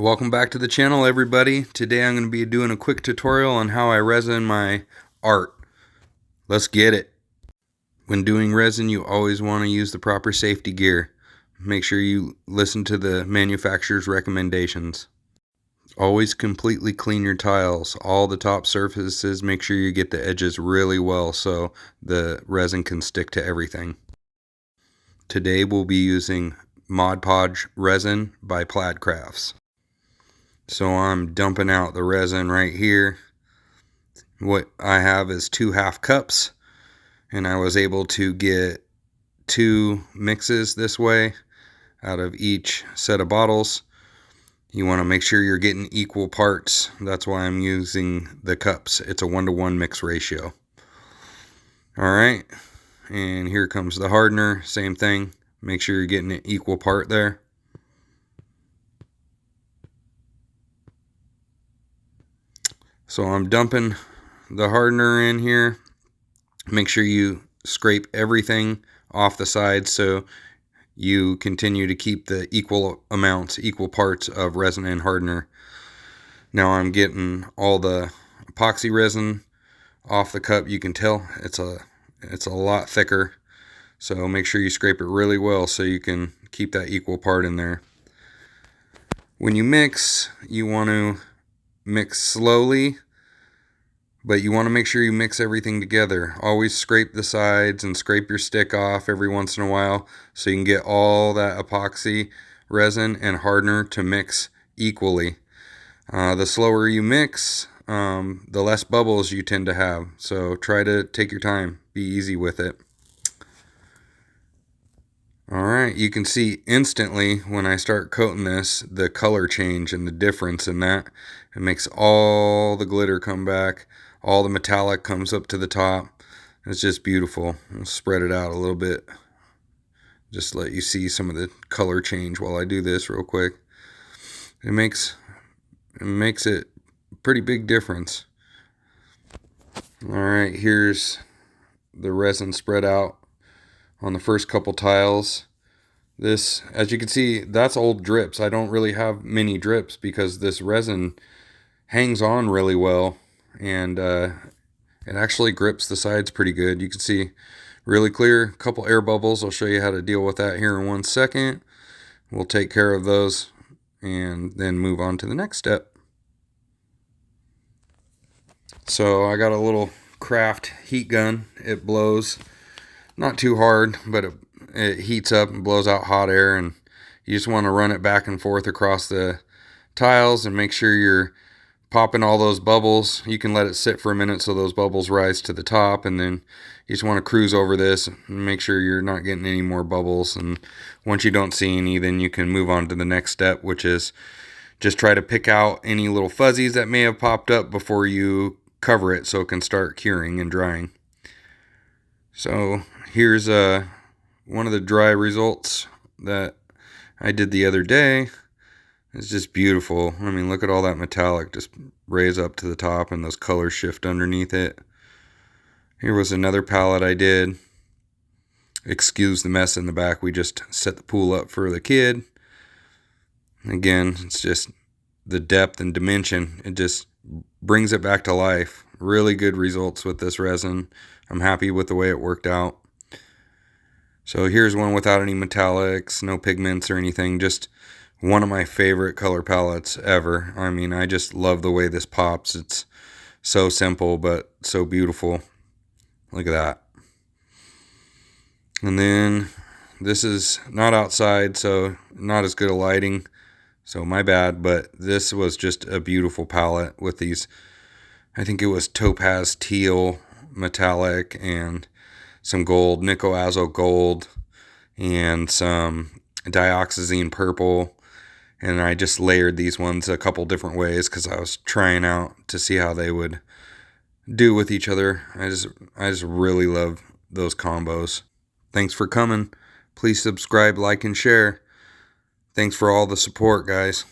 Welcome back to the channel, everybody. Today I'm going to be doing a quick tutorial on how I resin my art. Let's get it. When doing resin, you always want to use the proper safety gear. Make sure you listen to the manufacturer's recommendations. Always completely clean your tiles. All the top surfaces, make sure you get the edges really well so the resin can stick to everything. Today we'll be using Mod Podge Resin by Plaidcrafts. So I'm dumping out the resin right here. What I have is 2 half cups, and I was able to get 2 mixes this way out of each set of bottles. You want to make sure you're getting equal parts. That's why I'm using the cups. It's a 1-to-1 mix ratio. Alright, and here comes the hardener. Same thing. Make sure you're getting an equal part there. So I'm dumping the hardener in here. Make sure you scrape everything off the sides so you continue to keep the equal amounts, equal parts of resin and hardener. Now I'm getting all the epoxy resin off the cup. You can tell it's a lot thicker. So make sure you scrape it really well so you can keep that equal part in there. When you mix, you want to mix slowly, but you want to make sure you mix everything together. Always scrape the sides and scrape your stick off every once in a while so you can get all that epoxy resin and hardener to mix equally. The slower you mix, the less bubbles you tend to have. So try to take your time, be easy with it. Alright, you can see instantly when I start coating this, the color change and the difference in that. It makes all the glitter come back. All the metallic comes up to the top. It's just beautiful. I'll spread it out a little bit. Just let you see some of the color change while I do this real quick. It makes it a pretty big difference. Alright, here's the resin spread out on the first couple tiles. This, as you can see, that's old drips. I don't really have many drips because this resin hangs on really well, and it actually grips the sides pretty good. You can see really clear, couple air bubbles. I'll show you how to deal with that here in 1 second. We'll take care of those and then move on to the next step. So I got a little craft heat gun. It blows not too hard, but it heats up and blows out hot air, and you just want to run it back and forth across the tiles and make sure you're popping all those bubbles. You can let it sit for a minute so those bubbles rise to the top, and then you just want to cruise over this and make sure you're not getting any more bubbles. And once you don't see any, then you can move on to the next step, which is just try to pick out any little fuzzies that may have popped up before you cover it so it can start curing and drying. So here's one of the dry results that I did the other day. It's just beautiful. I mean, look at all that metallic just raise up to the top and those colors shift underneath it. Here was another palette I did. Excuse the mess in the back. We just set the pool up for the kid. Again, it's just the depth and dimension. It just brings it back to life. Really good results with this resin. I'm happy with the way it worked out. So here's one without any metallics, no pigments or anything, just one of my favorite color palettes ever. I mean, I just love the way this pops. It's so simple, but so beautiful. Look at that. And then this is not outside, so not as good a lighting. So my bad, but this was just a beautiful palette with these, I think it was topaz teal metallic and some gold, nickel azo gold, and some dioxazine purple. And I just layered these ones a couple different ways because I was trying out to see how they would do with each other. I just really love those combos. Thanks for coming. Please subscribe, like, and share. Thanks for all the support, guys.